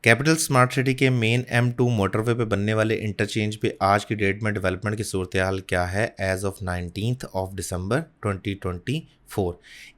Capital smart city के main M2 motorway पे बनने वाले इंटरचेंज पे आज की डेट में डेवलपमेंट की सूरत हाल क्या है as of 19th of December 2024।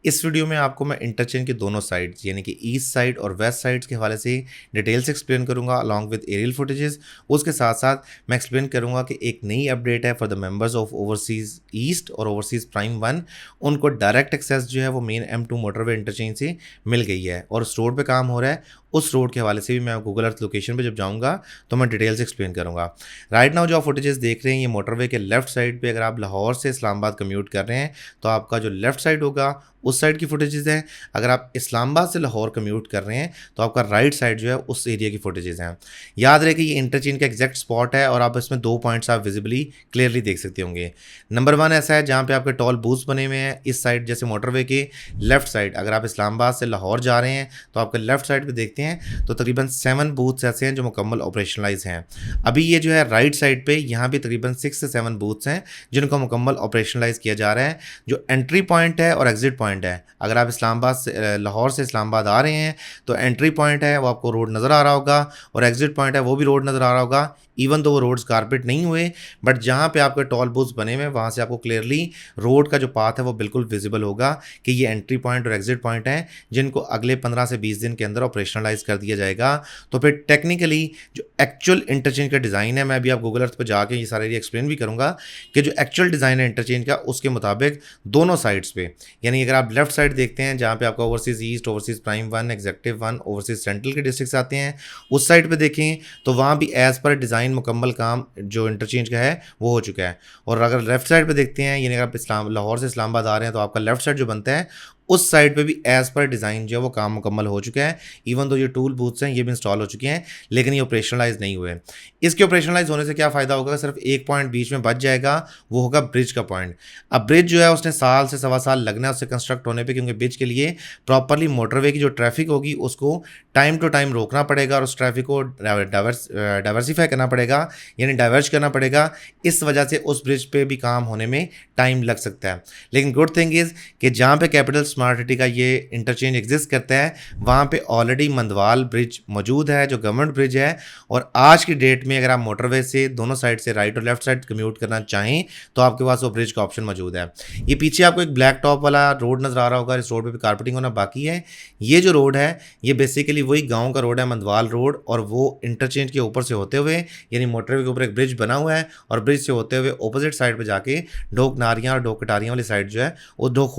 इस वीडियो में आपको मैं इंटरचेंज के दोनों साइड्स यानी कि ईस्ट साइड और वेस्ट साइड्स के हवाले से डिटेल्स एक्सप्लेन करूंगा अलॉन्ग विद एरियल फुटेजेस। उसके साथ साथ मैं एक्सप्लेन करूंगा कि एक नई अपडेट है for the members of overseas east और ओवरसीज़ प्राइम 1, उनको डायरेक्ट एक्सेस जो है वो मेन M2 मोटरवे इंटरचेंज से मिल गई है और उस रोड पर काम हो रहा है। उस रोड के हवाले से भी मैं गूगल अर्थ लोकेशन पे जब जाऊंगा तो मैं डिटेल्स एक्सप्लेन करूंगा। राइट नाउ जो आप फुटेजेस देख रहे हैं ये मोटरवे के लेफ्ट साइड पे, अगर आप लाहौर से इस्लामाबाद कम्यूट कर रहे हैं तो आपका जो लेफ्ट साइड होगा उस साइड की फुटेजेस हैं। अगर आप इस्लामाबाद से लाहौर कम्यूट कर रहे हैं तो आपका राइट साइड जो है उस एरिया की फुटेजेस हैं। याद रहे कि ये इंटरचेंज का एग्जैक्ट स्पॉट है और आप इसमें दो पॉइंट्स आप विजिबली क्लियरली देख सकते होंगे। नंबर 1 ऐसा है जहाँ पे आपके टॉल बूथ्स बने हुए हैं इस साइड, जैसे मोटरवे के लेफ्ट साइड अगर आप इस्लामाबाद से लाहौर जा रहे हैं तो आपके लेफ्ट साइड पे देखते हैं तो तकरीबन 7 बूथ्स ऐसे हैं जो मुकम्मल ऑपरेशनलाइज हैं। अभी ये जो है राइट साइड पे यहाँ भी तकरीबन 6 से 7 बूथ्स हैं जिनको मुकम्मल ऑपरेशनलाइज किया जा रहा है। जो एंट्री पॉइंट है और एग्जिट पॉइंट है, अगर आप इस्लामाबाद से लाहौर से इस्लामाबाद आ रहे हैं तो एंट्री पॉइंट है वो आपको रोड नज़र आ रहा होगा और एग्जिट पॉइंट है वो भी रोड नज़र आ रहा होगा। इवन तो वो रोड्स कारपेट नहीं हुए बट जहाँ पे आपके टॉल बूथ्स बने हुए हैं वहाँ से आपको क्लियरली रोड का जो पाथ है वो बिल्कुल विजिबल होगा कि ये एंट्री पॉइंट और एग्जिट पॉइंट हैं जिनको अगले 15 से 20 दिन के अंदर ऑपरेशनलाइज कर दिया जाएगा। तो फिर टेक्निकली जो एक्चुअल इंटरचेंज का डिज़ाइन है, मैं अभी आप गूगल अर्थ पर जाके ये सारे एक्सप्लेन भी करूँगा कि जो एक्चुअल डिज़ाइन है इंटरचेंज का उसके मुताबिक दोनों साइड्स पे, यानी अगर आप लेफ्ट साइड देखते हैं जहाँ पे आपका overseas east, overseas prime 1, executive 1, overseas central के डिस्ट्रिक्ट्स आते हैं, उस साइड पे देखें तो वहाँ भी एज़ पर डिज़ाइन मुकम्मल काम जो इंटरचेंज का है वो हो चुका है। और अगर लेफ्ट साइड पे देखते हैं यानी अगर आप लाहौर से इस्लामाबाद आ रहे हैं तो आपका लेफ्ट साइड जो बनता है उस साइड पे भी एज़ पर डिज़ाइन जो है वो काम मुकम्मल हो चुका है। इवन तो ये टूल बूथ्स हैं ये भी इंस्टॉल हो चुके हैं लेकिन ये ऑपरेशनलाइज नहीं हुए। इसके ऑपरेशनलाइज होने से क्या फ़ायदा होगा, सिर्फ एक पॉइंट बीच में बच जाएगा, वो होगा ब्रिज का पॉइंट। अब ब्रिज जो है उसने साल से सवा साल लगना है उससे कंस्ट्रक्ट होने पर, क्योंकि ब्रिज के लिए प्रॉपरली मोटरवे की जो ट्रैफिक होगी उसको टाइम टू टाइम रोकना पड़ेगा और उस ट्रैफिक को डाइवर्सिफाई करना पड़ेगा यानी डाइवर्ज करना पड़ेगा। इस वजह से उस ब्रिज पे भी काम होने में टाइम लग सकता है। लेकिन गुड थिंग इज़ कि जहाँ पे कैपिटल स्मार्ट सिटी का ये इंटरचेंज एग्जिस्ट करता है वहाँ पे ऑलरेडी मंदवाल ब्रिज मौजूद है जो गवर्नमेंट ब्रिज है। और आज की डेट में अगर आप मोटरवे से दोनों साइड से राइट और लेफ्ट साइड कम्यूट करना चाहें तो आपके पास वो ब्रिज का ऑप्शन मौजूद है। ये पीछे आपको एक ब्लैक टॉप वाला रोड नज़र आ रहा होगा, इस रोड पर भी कारपेटिंग होना बाकी है। ये जो रोड है ये बेसिकली वही गाँव का रोड है, मंदवाल रोड, और वो इंटरचेंज के ऊपर से होते हुए यानी मोटरवे के ऊपर एक ब्रिज बना हुआ है और ब्रिज से होते हुए ऑपोजिट साइड पे जाके डोक नारियाँ और डोक कटारियाँ वाली साइड जो है वो डोक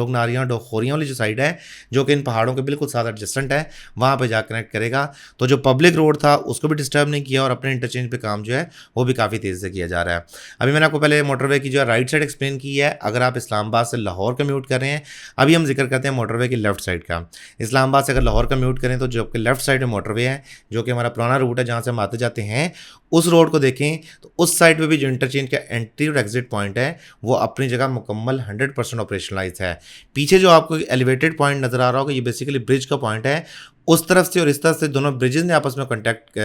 नारियाँ और डोक खोरियाँ वाली जो साइड है जो कि इन पहाड़ों के बिल्कुल साथ एडजस्टेंट है वहाँ पे जा कनेक्ट करेगा। तो जो पब्लिक रोड था उसको भी डिस्टर्ब नहीं किया और अपने इंटरचेंज पे काम जो है वो भी काफ़ी तेज़ी से किया जा रहा है। अभी मैंने आपको पहले मोटरवे की जो है राइट साइड एक्सप्लेन की है अगर आप इस्लामाबाद से लाहौर कम्यूट कर रहे हैं। अभी हम जिक्र करते हैं मोटरवे की लेफ्ट साइड का। इस्लामाबाद से अगर लाहौर कम्यूट करें तो जो आपके लेफ्ट साइड में मोटरवे है जो कि हमारा पुराना रूट है जहाँ से हम आते जाते हैं, उस रोड को देखें तो उस साइड पे भी जो इंटरचेंज का एंट्री और एग्जिट पॉइंट है वो अपनी जगह मुकम्मल 100% ऑपरेशनलाइज है। पीछे जो आपको एलिवेटेड पॉइंट नज़र आ रहा होगा ये बेसिकली ब्रिज का पॉइंट है। उस तरफ से और इस तरफ से दोनों ब्रिजेस ने आपस में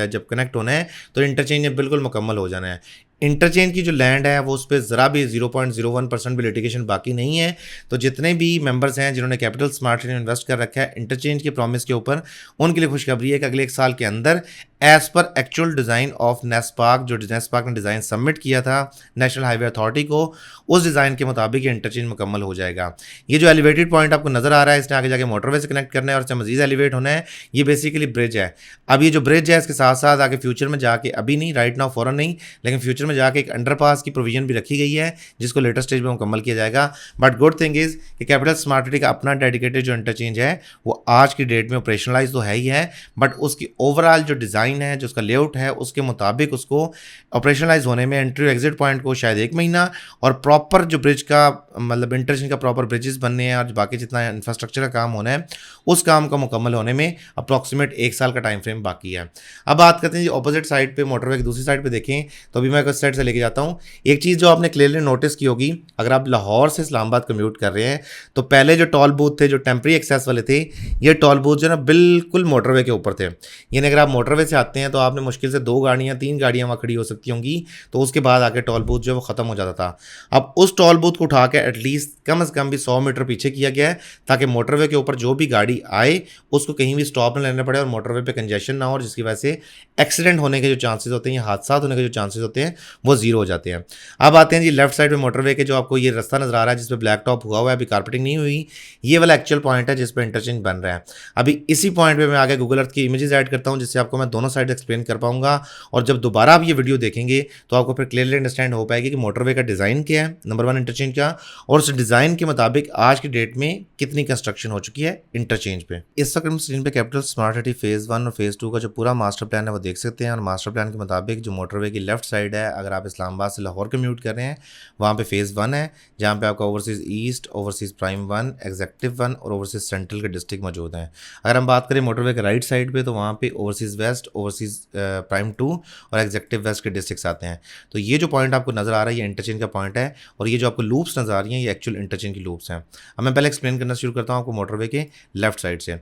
जब कनेक्ट होना है तो इंटरचेंज ने बिल्कुल मुकम्मल हो जाना है। इंटरचेंज की जो लैंड है वो उस पर ज़रा भी 0.01% भी लिटिगेशन बाकी नहीं है। तो जितने भी मेंबर्स हैं जिन्होंने कैपिटल स्मार्ट सिटी में इन्वेस्ट कर रखा है इंटरचेंज के प्रॉमिस के ऊपर, उनके लिए खुशखबरी है कि अगले 1 साल के अंदर as per actual design of NESPAK, जो नेस्पाक ने डिज़ाइन सबमिट किया था नेशनल हाईवे अथॉरिटी को, उस डिज़ाइन के मुताबिक ये इंटरचेंज मुकम्मल हो जाएगा। ये जो एलिवेटेड पॉइंट आपको नज़र आ रहा है इसने आगे जाके मोटरवे से कनेक्ट करना है और इससे मजीद एलिवेट होना है। ये बेसिकली ब्रिज है। अब ये जो ब्रिज है इसके साथ साथ आगे फ्यूचर में जाके, अभी नहीं, राइट नाउ फ़ौरन नहीं, लेकिन फ्यूचर में जाके एक अंडरपास की प्रोविजन भी रखी गई है जिसको लेटेस्ट स्टेज में मुकम्मल किया जाएगा। बट गुड थिंग इज़ कि कैपिटल स्मार्ट सिटी का अपना डेडिकेटेड जो इंटरचेंज है वो आज की डेट में ऑपरेशनलाइज तो है ही है बट उसकी ओवरऑल जो डिज़ाइन है, जो उसका लेआउट है, उसके मुताबिक उसको ऑपरेशनलाइज होने में एंट्री एग्जिट पॉइंट को शायद 1 महीना और प्रॉपर जो ब्रिज का मतलब इंटरचेंज का प्रॉपर ब्रिजेस बनने हैं और बाकी जितना इंफ्रास्ट्रक्चर का काम होना है उस काम का मुकम्मल होने में अप्रॉक्सीमेट 1 साल का टाइम फ्रेम बाकी है। अब बात करते हैं ऑपोजिट साइड पे, मोटरवे की दूसरी साइड पे देखें तो अभी मैं साइड से लेके जाता हूँ। एक चीज़ जो आपने क्लियरली नोटिस की होगी, अगर आप लाहौर से इस्लामाबाद कम्यूट कर रहे हैं तो पहले जो टोल बूथ थे, जो टेम्प्रेरी एक्सेस वाले थे, ये टोल बूथ जो ना बिल्कुल मोटरवे के ऊपर थे। यानी अगर आप मोटरवे से आते हैं तो आपने मुश्किल से 2 गाड़ियाँ 3 गाड़ियाँ वहाँ खड़ी हो सकती होंगी, तो उसके बाद आके टोल बूथ जो है वो ख़त्म हो जाता था। अब उस टोल बूथ को उठा के एटलीस्ट कम से कम भी 100 मीटर पीछे किया गया है, ताकि मोटरवे के ऊपर जो भी गाड़ी आए उसको कहीं भी स्टॉप न लेना पड़े और मोटरवे पे कंजेशन ना हो, और जिसकी वजह से एक्सीडेंट होने के जो चांसेस होते हैं या हादसा होने के जो चांसेस होते हैं वो जीरो हो जाते हैं। अब आते हैं जी लेफ्ट साइड में मोटरवे के, जो आपको ये रास्ता नजर आ रहा है जिस पे ब्लैक टॉप हुआ हुआ है, अभी कारपेटिंग नहीं हुई, ये वाला एक्चुअल पॉइंट है जिस पे इंटरचेंज बन रहा है। अभी इसी पॉइंट पे मैं आगे गूगल अर्थ की इमेजेस ऐड करता हूँ, जिससे आपको मैं दोनों साइड एक्सप्लेन कर पाऊंगा, और जब दोबारा आप ये वीडियो देखेंगे तो आपको फिर क्लियरली अंडरस्टैंड हो पाएगी कि मोटरवे का डिज़ाइन क्या है, नंबर 1 इंटरचेंज का, और उस डिज़ाइन के मुताबिक आज की डेट में कितनी कंस्ट्रक्शन हो चुकी है इंटरचेंज पे। इस वक्त हम स्क्रीन पे कैपिटल स्मार्ट सिटी फेज़ 1 और फेज़ 2 का जो पूरा मास्टर प्लान है वो देख सकते हैं। और मास्टर प्लान के मुताबिक जो मोटरवे की लेफ्ट साइड है, अगर आप इस्लामाबाद से लाहौर कम्यूट कर रहे हैं, वहाँ पे फेज़ 1 है, जहाँ पे आपका overseas east, overseas prime 1, executive 1 और ओवरसीज़ सेंट्रल के डिस्ट्रिक्ट मौजूद हैं। अगर हम बात करें मोटरवे के राइट साइड पे, तो वहाँ पे ओवरसीज़ वेस्ट, ओवरसीज़ प्राइम 2 और एग्जेक्टिव वेस्ट के डिस्ट्रिक्ट्स आते हैं। तो ये जो पॉइंट आपको नज़र आ रहा है ये इंटरचेंज का पॉइंट है, और ये जो आपको लूप्स नज़र आ रही हैं ये एक्चुअल इंटरचेंज की लूप्स हैं। अब मैं पहले एक्सप्लेन करना शुरू करता हूँ आपको मोटरवे के लेफ्ट साइड से।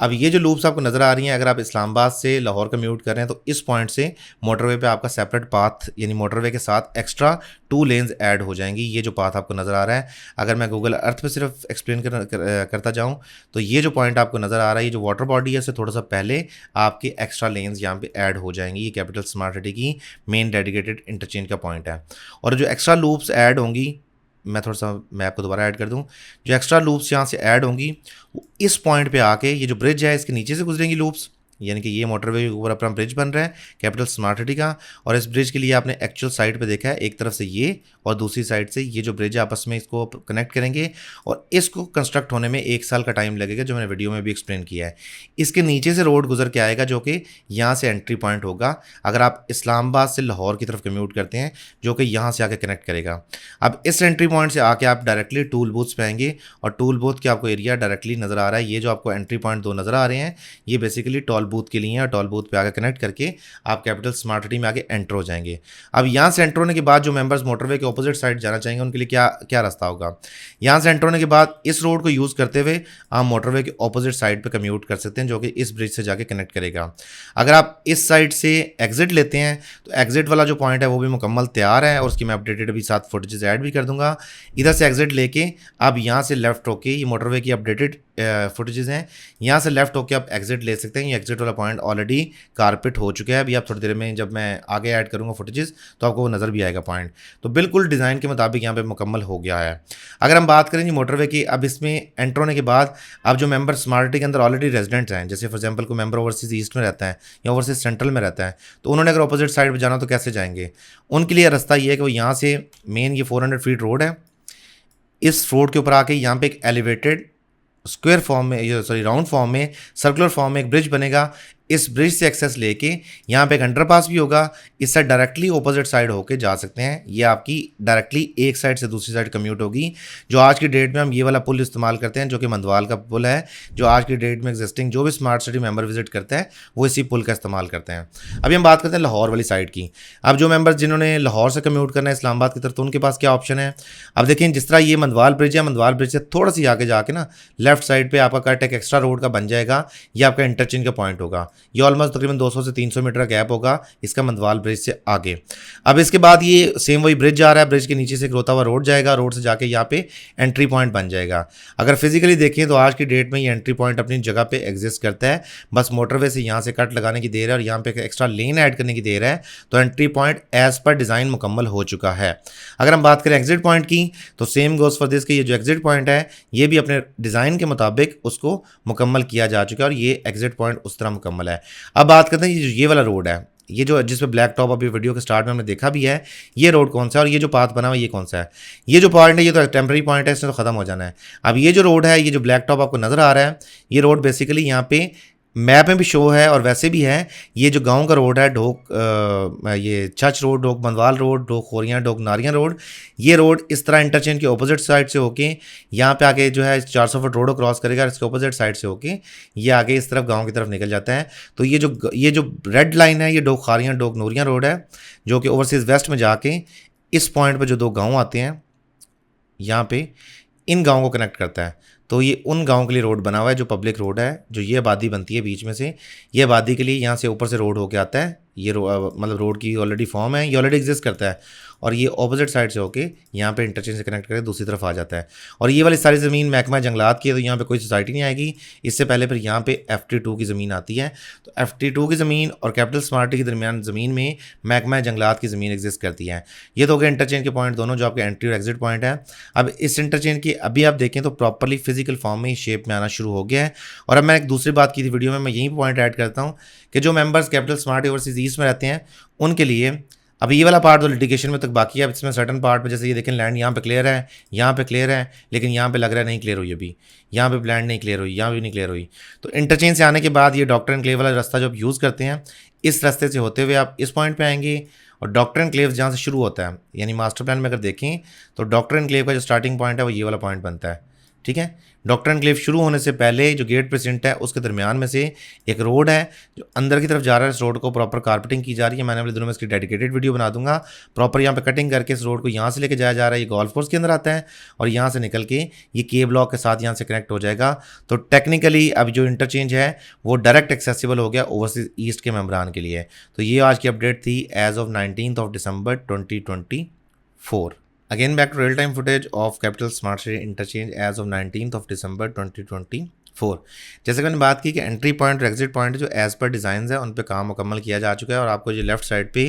अब ये जो लूप्स आपको नज़र आ रही हैं, अगर आप इस्लामाबाद से लाहौर कम्यूट कर रहे हैं तो इस पॉइंट से मोटरवे पे आपका सेपरेट पाथ, यानी मोटरवे के साथ एक्स्ट्रा 2 लेन्स ऐड हो जाएंगी। ये जो पाथ आपको नज़र आ रहा है, अगर मैं गूगल अर्थ पे सिर्फ एक्सप्लेन करता जाऊँ तो ये जो पॉइंट आपको नज़र आ रहा है, ये जो वाटर बॉडी है उससे थोड़ा सा पहले आपके एक्स्ट्रा लेन्स यहाँ पे ऐड हो जाएंगी। ये कैपिटल स्मार्ट सिटी की मेन डेडिकेटेड इंटरचेंज का पॉइंट है। और जो एक्स्ट्रा लूप्स ऐड होंगी, मैं थोड़ा सा मैप को दोबारा ऐड कर दूं, जो एक्स्ट्रा लूप्स यहाँ से ऐड होंगी वो इस पॉइंट पे आके, ये जो ब्रिज है इसके नीचे से गुजरेंगी लूप्स, यानी कि ये मोटरवे के ऊपर अपना ब्रिज बन रहा है कैपिटल स्मार्ट सिटी का। और इस ब्रिज के लिए आपने एक्चुअल साइड पे देखा है, एक तरफ से ये और दूसरी साइड से ये जो ब्रिज है, आपस में इसको कनेक्ट करेंगे, और इसको कंस्ट्रक्ट होने में 1 साल का टाइम लगेगा, जो मैंने वीडियो में भी एक्सप्लेन किया है। इसके नीचे से रोड गुजर के आएगा, जो कि यहाँ से एंट्री पॉइंट होगा अगर आप इस्लामाबाद से लाहौर की तरफ कम्यूट करते हैं, जो कि यहाँ से आके कनेक्ट करेगा। अब इस एंट्री पॉइंट से आके आप डायरेक्टली टूल बूथ्स पे आएंगे, और टूल बूथ के आपको एरिया डायरेक्टली नज़र आ रहा है। ये जो आपको एंट्री पॉइंट 2 नज़र आ रहे हैं, ये बेसिकली टोल बूथ के लिए है, और टोल बूथ पे आके कनेक्ट करके आप कैपिटल स्मार्ट सिटी में आके एंटर हो जाएंगे। अब यहाँ से एंटर होने के बाद जो मेंबर्स मोटरवे के ऑपोजिट साइड जाना चाहेंगे उनके लिए क्या क्या रास्ता होगा। यहाँ से एंटर होने के बाद इस रोड को यूज़ करते हुए आप मोटरवे के ऑपोजिट साइड पे कम्यूट कर सकते हैं, जो कि इस ब्रिज से जाके कनेक्ट करेगा। अगर आप इस साइड से एग्जिट लेते हैं तो एग्जिट वाला जो पॉइंट है वो भी मुकम्मल तैयार है, और उसकी मैं अपडेटेड अभी साथ फुटेजेस ऐड भी कर दूंगा। इधर से एग्जिट लेके आप यहाँ से लेफ्ट होके, ये मोटरवे की अपडेटेड फुटेजेस हैं, यहाँ से लेफ्ट होके आप एग्जिट ले सकते हैं। ये एग्जिट वाला पॉइंट ऑलरेडी कारपेट हो चुका है। अभी आप थोड़ी देर में, जब मैं आगे ऐड करूँगा फुटेजेस, तो आपको वो नज़र भी आएगा पॉइंट। तो बिल्कुल डिज़ाइन के मुताबिक यहाँ पे मुकम्मल हो गया है। अगर हम बात करें जी मोटरवे की, अब इसमें एंटर होने के बाद अब जो मेंबर स्मार्ट सिटी के अंदर ऑलरेडी रेजिडेंट्स हैं, जैसे फॉर एग्जांपल कोई मेंबर ओवरसीज़ ईस्ट में रहता है या ओवरसीज़ सेंट्रल में रहता है, तो उन्होंने अगर अपोजिट साइड पर जाना तो कैसे जाएंगे? उनके लिए रास्ता ये है कि वो यहाँ से मेन ये 400 फीट रोड है, इस रोड के ऊपर आके यहाँ पे एक एलिवेटेड स्क्वायर फॉर्म में, सॉरी राउंड फॉर्म में, सर्कुलर फॉर्म में एक ब्रिज बनेगा। इस ब्रिज से एक्सेस लेके यहाँ पे एक अंडरपास भी होगा, इस साइड डायरेक्टली ऑपोजिट साइड होके जा सकते हैं। ये आपकी डायरेक्टली एक साइड से दूसरी साइड कम्यूट होगी। जो आज की डेट में हम ये वाला पुल इस्तेमाल करते हैं, जो कि मंदवाल का पुल है, जो आज की डेट में एग्जिस्टिंग जो भी स्मार्ट सिटी मेंबर विजिट करते हैं वो इसी पुल का इस्तेमाल करते हैं। अभी हम बात करते हैं लाहौर वाली साइड की। अब जो मेंबर्स जिन्होंने लाहौर से कम्यूट करना है इस्लामाबाद की तरफ, तो उनके पास क्या ऑप्शन है? अब देखिए, जिस तरह ये मंदवाल ब्रिज है, मंदवाल ब्रिज से थोड़ा सी आगे जाके ना लेफ्ट साइड पर आपका कट एक एक्स्ट्रा रोड का बन जाएगा, ये आपका इंटरचेंज का पॉइंट होगा। ये ऑलमोस्ट तकरीबन 200 से 300 मीटर का गैप होगा इसका मंदवाल ब्रिज से आगे। अब इसके बाद ये सेम वही ब्रिज जा रहा है, ब्रिज के नीचे से एक रोता हुआ रोड जाएगा, रोड से जाके यहाँ पे एंट्री पॉइंट बन जाएगा। अगर फिजिकली देखें तो आज की डेट में ये एंट्री पॉइंट अपनी जगह पे एग्जिस्ट करता है, बस मोटरवे से यहाँ से कट लगाने की देर है और यहाँ पे एक्स्ट्रा लेन ऐड करने की देर है, तो entry point as per design मुकम्मल हो चुका है। अगर हम बात करें एग्जिट पॉइंट की, तो सेम गोज फॉर दिस कि ये जो एग्जिट पॉइंट है ये भी अपने डिज़ाइन के मुताबिक उसको मुकम्मल किया जा चुका है, और ये एग्जिट पॉइंट उस तरह मुकम्मल है। अब बात करते हैं ये वाला रोड है, ये जो जिस पे ब्लैक टॉप अभी वीडियो के स्टार्ट में हमने देखा भी है, ये रोड कौन सा है और ये जो पाथ बना हुआ है ये कौन सा है? ये जो पॉइंट है ये तो टेम्परेरी पॉइंट है, इसमें तो ख़त्म हो जाना है। अब ये जो रोड है, ये जो ब्लैक टॉप आपको नज़र आ रहा है, ये रोड बेसिकली यहाँ पे मैप में भी शो है और वैसे भी है। ये जो गांव का रोड है ढोक ये चच रोड, ढोक बंदवाल रोड, ढोक खोरियाँ, ढोक नारियाँ रोड, ये रोड इस तरह इंटरचेंज के ऑपोजिट साइड से होके यहाँ पे आके जो है 400 फुट रोड को क्रॉस करेगा और इसके ऑपोजिट साइड से होके ये आगे इस तरफ गाँव की तरफ निकल जाता है। तो ये जो रेड लाइन है ये ढोक खारियाँ ढोक नूरियाँ रोड है, जो कि ओवरसीज़ वेस्ट में जाके इस पॉइंट पर जो दो गाँव आते हैं यहाँ पे इन गाँव को कनेक्ट करता है। तो ये उन गाँव के लिए रोड बना हुआ है जो पब्लिक रोड है, जो ये आबादी बनती है बीच में से, ये आबादी के लिए यहाँ से ऊपर से रोड होके आता है। ये मतलब रोड की ऑलरेडी फॉर्म है, ये ऑलरेडी एग्जिस्ट करता है और ये ऑपोजिट साइड से होके यहाँ पे इंटरचेंज से कनेक्ट करके दूसरी तरफ आ जाता है। और ये वाली सारी ज़मीन महकमा जंगलात की है, तो यहाँ पे कोई सोसाइटी नहीं आएगी। इससे पहले फिर यहाँ पे FT2 की ज़मीन आती है। तो FT2 की ज़मीन और कैपिटल स्मार्ट के दरमियान ज़मीन में महकमा जंगलात की ज़मीन एग्जिस्ट करती है। ये तो हो गए इंटरचेंज के पॉइंट दोनों, जो आपके एंट्री और एग्जिट पॉइंट है। अब इस इंटरचेंज की अभी आप देखें तो प्रॉपरली फिजिकल फॉर्म में शेप में आना शुरू हो गया है। और अब मैं एक दूसरी बात की थी वीडियो में, मैं यही पॉइंट ऐड करता हूँ कि जो members capital smart overseas east में रहते हैं उनके लिए अब ये वाला पार्ट तो लिटिगेशन में तक बाकी है। अब इसमें सर्टन पार्ट में जैसे ये देखें लैंड यहाँ पे क्लियर है, यहाँ पे क्लियर है, लेकिन यहाँ पे लग रहा है नहीं क्लियर हुई अभी, यहाँ पे लैंड नहीं क्लियर हुई, यहाँ भी नहीं क्लियर हुई। तो इंटरचेंज से आने के बाद ये डॉक्टर एनक्लेव वाला रास्ता जो आप यूज़ करते हैं, इस रास्ते से होते हुए आप इस पॉइंट पर आएंगे और डॉक्टर एनक्लेव जहाँ से शुरू होता है, यानी मास्टर प्लान में अगर देखें तो डॉक्टर एनक्लेव का जो स्टार्टिंग पॉइंट है वो ये वाला पॉइंट बनता है। ठीक है, डॉक्टर एनक्लेव शुरू होने से पहले जो गेट प्रेजेंट है उसके दरमियान में से एक रोड है जो अंदर की तरफ जा रहा है। इस रोड को प्रॉपर कारपेटिंग की जा रही है। मैंने अगले दिनों में इसकी डेडिकेटेड वीडियो बना दूंगा। प्रॉपर यहाँ पे कटिंग करके इस रोड को यहाँ से लेके जाया जा रहा है। ये गोल्फ कोर्स के अंदर आता है और यहाँ से निकल के ये के ब्लॉक के साथ यहाँ से कनेक्ट हो जाएगा। तो टेक्निकली अब जो इंटरचेंज है वो डायरेक्ट एक्सेसिबल हो गया ओवरसीज ईस्ट के मेम्बरान के लिए। तो ये आज की अपडेट थी एज ऑफ 19 December 2024। Again, back to real-time footage of Capital Smart City interchange as of 19 December 2024। जैसे कि मैंने बात की कि एंट्री पॉइंट और एग्जिट पॉइंट जो एज पर डिज़ाइन है उन पे काम मुकम्मल किया जा चुका है। और आपको जो लेफ्ट साइड पे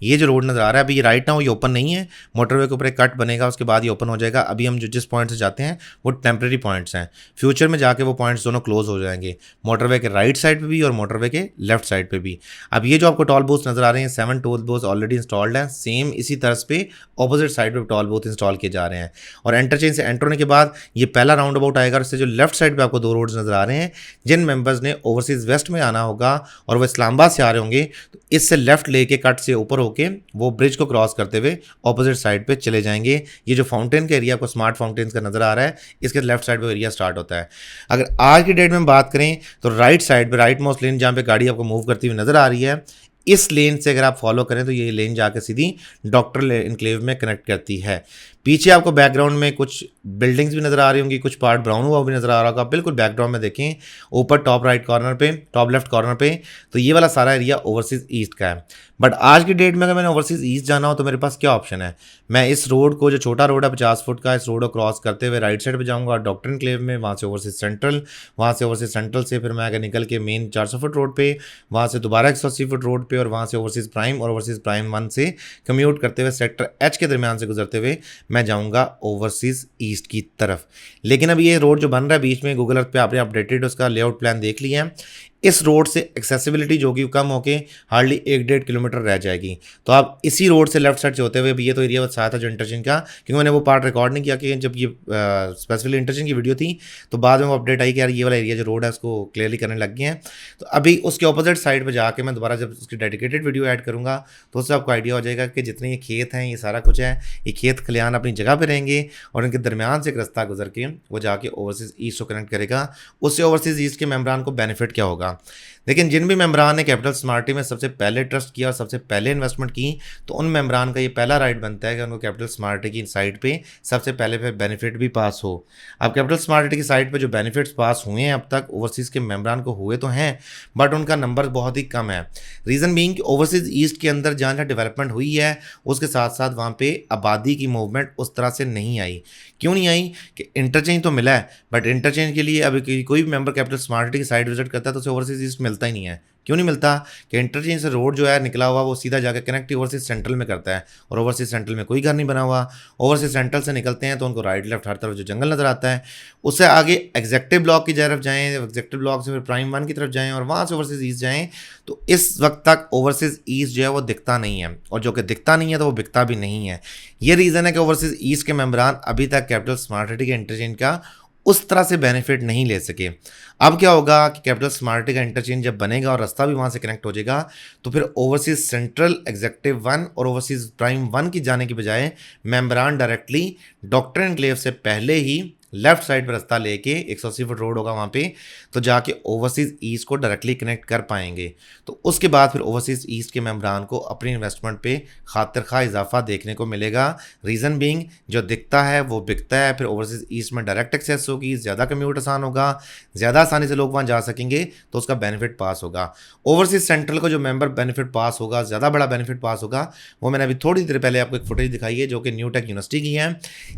ये जो रोड नज़र आ रहा है अभी ये राइट नाउ ये ओपन नहीं है, मोटरवे के ऊपर एक कट बनेगा उसके बाद ये ओपन हो जाएगा। अभी हम जो जिस पॉइंट से जाते हैं वो टेम्प्रेरी पॉइंट्स हैं, फ्यूचर में जाके वो पॉइंट्स दोनों क्लोज हो जाएंगे, मोटरवे के राइट साइड पर भी और मोटरवे के लेफ्ट साइड पर भी। अब ये जो आपको टॉल बूथ नज़र आ रहे हैं 7 टोल बूथ ऑलरेडी इंस्टॉल्ड हैं, सेम इसी तर्ज पे ऑपोजिट साइड पर टॉल बूथ इंस्टॉल किए जा रहे हैं। और एंटरचेंज से एंटर होने के बाद ये पहला राउंड अबाउट आएगा, उससे जो लेफ्ट साइड पे आपको दो रोड्स नज़र आ रहे हैं, जिन मेंबर्स ने ओवरसीज वेस्ट में आना होगा और वो इस्लामाबाद से आ रहे होंगे तो इससे लेफ्ट लेके कट से ऊपर होके वो ब्रिज को क्रॉस करते हुए ऑपोजिट साइड पे चले जाएंगे। ये जो फाउंटेन का एरिया आपको स्मार्ट फाउंटेन्स का नज़र आ रहा है, इसके लेफ्ट साइड पे एरिया स्टार्ट होता है। अगर आज की डेट में बात करें तो राइट साइड पे राइट मोस्ट लेन जहाँ पे गाड़ी आपको मूव करती हुई नज़र आ रही है, इस लेन से अगर आप फॉलो करें तो ये लेन जाकर सीधी डॉक्टर एनक्लेव में कनेक्ट करती है। पीछे आपको बैकग्राउंड में कुछ बिल्डिंग्स भी नज़र आ रही होंगी, कुछ पार्ट ब्राउन हुआ भी नज़र आ रहा होगा। बिल्कुल बैकग्राउंड में देखें ऊपर टॉप राइट कॉर्नर पे, टॉप लेफ्ट कॉर्नर पे, तो ये वाला सारा एरिया ओवरसीज ईस्ट का है। बट आज की डेट में अगर मैंने ओवरसीज ईस्ट जाना हो तो मेरे पास क्या ऑप्शन है? मैं इस रोड को, जो छोटा रोड है 50 फुट का, इस रोड को क्रॉस करते हुए राइट साइड पर जाऊँगा डॉक्टर एनक्लेव में, वहाँ से ओवरसीज सेंट्रल, वहाँ से ओवरसीज सेंट्रल से फिर मैं आगे निकल के मेन 400 फुट रोड पे, वहाँ से दोबारा 180 फुट रोड पे और वहाँ से ओवरसीज प्राइम और ओवरसीज प्राइम 1 से कम्यूट करते हुए सेक्टर H के दरमियान से गुजरते हुए मैं जाऊँगा ओवरसीज ईस्ट की तरफ। लेकिन अब ये रोड जो बन रहा है बीच में, गूगल अर्थ पे आपने अपडेटेड उसका लेआउट प्लान देख लिया है। इस रोड से एक्सेसिबिलिटी जो कि कम होके हार्डली 1-1.5 किलोमीटर रह जाएगी। तो आप इसी रोड से लेफ्ट साइड से होते हुए भी, ये तो एरिया बताया था जो इंटरचेंज का, क्योंकि मैंने वो पार्ट रिकॉर्ड नहीं किया कि जब ये स्पेसिफिकली इंटरचेंज की वीडियो थी तो बाद में वो अपडेट आई कि यार ये वाला एरिया जो रोड है उसको क्लियरली करने लग गए हैं। तो अभी उसके ऑपोजिट साइड पर जाके मैं दोबारा जब उसकी डेडिकेटेड वीडियो ऐड करूँगा तो उससे आपको आइडिया हो जाएगा कि जितने ये खेत हैं, ये सारा कुछ है, ये खेत खलियान अपनी जगह पर रहेंगे और इनके दरमियान से एक रास्ता गुजर के वो जाके ओवरसीज ईस्ट को कनेक्ट करेगा। उससे ओवरसीज ईस्ट के मेम्बरान को बेनिफिट क्या होगा? लेकिन जिन भी मेम्बरान ने कैपिटल स्मार्टी में सबसे पहले ट्रस्ट किया और सबसे पहले इन्वेस्टमेंट की, तो उन मेम्बरान का ये पहला राइट बनता है कि उनको कैपिटल स्मार्टी की साइट पे सबसे पहले फिर बेनिफिट भी पास हो। अब कैपिटल स्मार्टी की साइट पे जो बेनिफिट्स पास हुए हैं अब तक ओवरसीज़ के मेम्बरान को हुए तो हैं, बट उनका नंबर बहुत ही कम है। रीज़न बीइंग कि ओवरसीज़ ईस्ट के अंदर जहाँ जहाँ डेवलपमेंट हुई है उसके साथ साथ वहाँ पर आबादी की मूवमेंट उस तरह से नहीं आई। क्यों नहीं आई? कि इंटरचेंज तो मिला है, बट इंटरचेंज के लिए अभी कोई भी मेंबर कैपिटल स्मार्टी की साइट विजिट करता है तो उसे ओवरसीज ईस्ट मिलता ही नहीं है। क्यों नहीं मिलता? कि इंटरचेंज से रोड जो है निकला हुआ वो सीधा जाकर कनेक्ट ओवरसीज सेंट्रल में करता है और ओवरसीज सेंट्रल में कोई घर नहीं बना हुआ। ओवरसीज सेंट्रल से निकलते हैं तो उनको राइट लेफ्ट हर तरफ जो जंगल नज़र आता है, उससे आगे एग्जेक्टिव ब्लॉक की तरफ जाएँ, एग्जेक्टिव ब्लॉक से फिर प्राइम 1 की तरफ जाएँ और वहाँ से ओवरसीज ईस्ट जाएँ, तो इस वक्त तक ओवरसीज ईस्ट जो है वो दिखता नहीं है, और जो कि दिखता नहीं है तो वो बिकता भी नहीं है। ये रीज़न है कि ओवरसीज ईस्ट के मेम्बरान अभी तक कैपिटल स्मार्ट सिटी के इंटरचेंज का उस तरह से बेनिफिट नहीं ले सके। अब क्या होगा कि कैपिटल स्मार्ट सिटी का इंटरचेंज जब बनेगा और रास्ता भी वहाँ से कनेक्ट हो जाएगा, तो फिर ओवरसीज सेंट्रल एग्जीक्यूटिव 1 और ओवरसीज प्राइम 1 की जाने की बजाय मेम्बरान डायरेक्टली डॉक्टर एनक्लेव से पहले ही लेफ्ट साइड पर रास्ता लेके 180 फुट रोड होगा वहाँ पे, तो जाके ओवरसीज ईस्ट को डायरेक्टली कनेक्ट कर पाएंगे। तो उसके बाद फिर ओवरसीज ईस्ट के मेम्बरान को अपनी इन्वेस्टमेंट पे खातिर खा इजाफा देखने को मिलेगा। रीज़न बीइंग जो दिखता है वो बिकता है। फिर ओवरसीज ईस्ट में डायरेक्ट एक्सेस होगी, ज़्यादा कम्यूट आसान होगा, ज़्यादा आसानी से लोग वहाँ जा सकेंगे, तो उसका बेनिफिट पास होगा। ओवरसीज सेंट्रल को जो मेंबर बेनिफिट पास होगा, ज़्यादा बड़ा बेनिफिट पास होगा, वो मैंने अभी थोड़ी देर पहले आपको एक फुटेज दिखाई है जो कि न्यू टेक यूनिवर्सिटी की है।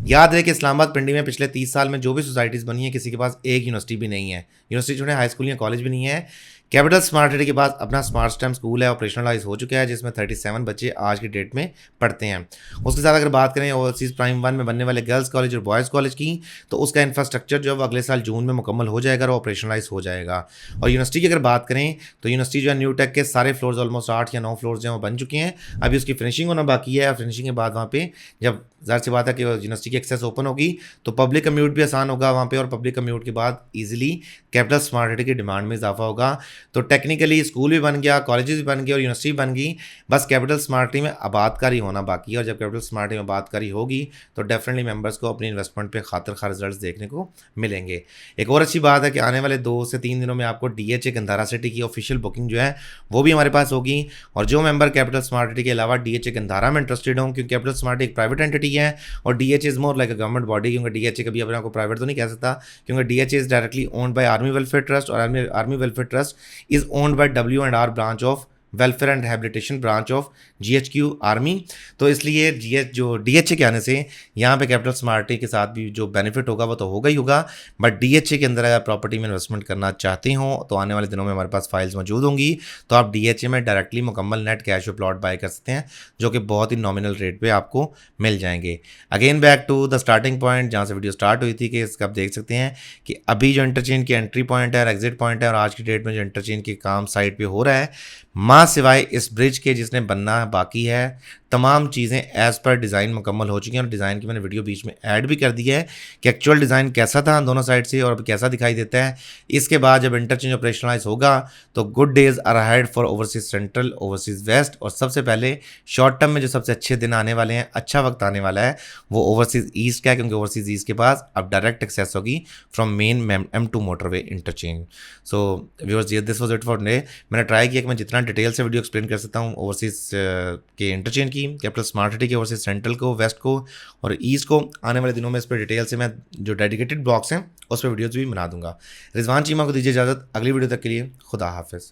याद रहे कि इस्लामाबाद पिंडी में पिछले 30 साल में जो भी सोसाइटीज़ बनी है, किसी के पास एक यूनिवर्सिटी भी नहीं है, यूनिवर्सिटी जो है हाई स्कूल या कॉलेज भी नहीं है। कैपिटल स्मार्ट सिटी के पास अपना स्मार्ट स्टेम स्कूल है, ऑपरेशनलाइज हो चुका है, जिसमें 37 बच्चे आज की डेट में पढ़ते हैं। उसके साथ अगर बात करें ओवरसीज प्राइम 1 में बनने वाले गर्ल्स कॉलेज और बॉयज़ कॉलेज की, तो उसका इंफ्रास्ट्रक्चर जो है अगले साल जून में मुकम्मल हो जाएगा और ऑपरेशनलाइज हो जाएगा। और यूनिवर्सिटी की अगर बात करें तो यूनिवर्सिटी जो है न्यू टेक के सारे फ्लोर्स ऑलमोस्ट 8 या 9 फ्लोर्स जो हैं वो बन चुके हैं। अभी उसकी फिनिशिंग होना बाकी है, और फिनिशिंग के बाद वहाँ पे जब ज़ाहिर सी बात है कि यूनिवर्सिटी की एक्सेस ओपन होगी तो पब्लिक कम्यूट भी आसान होगा वहाँ पे, और पब्लिक कम्यूट के बाद ईजिली कैपिटल स्मार्ट सिटी की डिमांड में इजाफा होगा। तो टेक्निकली स्कूल भी बन गया, कॉलेजेस भी बन गए और यूनिवर्सिटी बन गई, बस कैपिटल स्मार्ट सिटी में आबादकारी होना बाकी है। और जब कैपिटल स्मार्ट सिटी में आबादकारी होगी तो डेफिनेटली मेंबर्स को अपनी इन्वेस्टमेंट पे खातिर खा रिजल्ट्स देखने को मिलेंगे। एक और अच्छी बात है कि आने वाले 2 से 3 दिनों में आपको DHA गंधारा सिटी की ऑफिशियल बुकिंग जो है वो भी हमारे पास होगी। और जो मेंबर कैपिटल स्मार्ट सिटी के अलावा DHA गंधारा में इंटरेस्टेड हों, क्योंकि कैपिटल स्मार्ट सिटी एक प्राइवेट एंटिटी है और DHA is more like a government body, क्योंकि DHA कभी अपने आपको प्राइवेट तो नहीं कह सकता, क्योंकि DHA is directly owned by army welfare trust, और army welfare trust is owned by W&R branch of welfare and rehabilitation branch of GHQ army. तो इसलिए DHA के आने से यहाँ पे कैपिटल स्मार्ट सिटी के साथ भी जो बेनिफिट होगा वो तो होगा ही होगा, बट DHA के अंदर अगर प्रॉपर्टी में इन्वेस्टमेंट करना चाहते हो तो आने वाले दिनों में हमारे पास फाइल्स मौजूद होंगी, तो आप DHA में डायरेक्टली मुकम्मल नेट कैश पे प्लॉट बाय कर सकते हैं, जो कि बहुत ही नॉमिनल रेट पे आपको मिल जाएंगे। Again back to the starting point जहाँ से वीडियो स्टार्ट हुई थी कि इसका आप देख सकते हैं कि अभी जो इंटरचेंज की एंट्री पॉइंट है और एग्जिट पॉइंट है, और आज की डेट में जो इंटरचेंज के काम साइट पर हो रहा है, माँ सिवाय इस ब्रिज के जिसने बनना बाकी है, तमाम चीज़ें एज़ पर डिज़ाइन मुकम्मल हो चुकी हैं। और डिज़ाइन की मैंने वीडियो बीच में ऐड भी कर दी है कि एक्चुअल डिज़ाइन कैसा था दोनों साइड से और अब कैसा दिखाई देता है। इसके बाद जब इंटरचेंज ऑपरेशनलाइज होगा तो good days are ahead for overseas central, overseas west, और सबसे पहले शॉर्ट टर्म में जो सबसे अच्छे दिन आने वाले हैं, अच्छा वक्त आने वाला है, वो ओवरसीज ईस्ट का है, क्योंकि ओवरसीज ईस्ट के पास अब डायरेक्ट एक्सेस होगी from main M2 motorway interchange. So viewers, this was it for today. मैंने ट्राई किया कि मैं जितना डिटेल से वीडियो एक्सप्लेन कर सकता हूँ ओवरसीज के इंटरचेंज की, कैपिटल स्मार्ट सिटी के ओवरसीज सेंट्रल को, वेस्ट को और ईस्ट को, आने वाले दिनों में इस पर डिटेल से मैं जो डेडिकेटेड ब्लॉग्स हैं उस पर वीडियोज़ भी बना दूंगा। रिजवान चीमा को दीजिए इजाज़त, अगली वीडियो तक के लिए खुदा हाफिज़।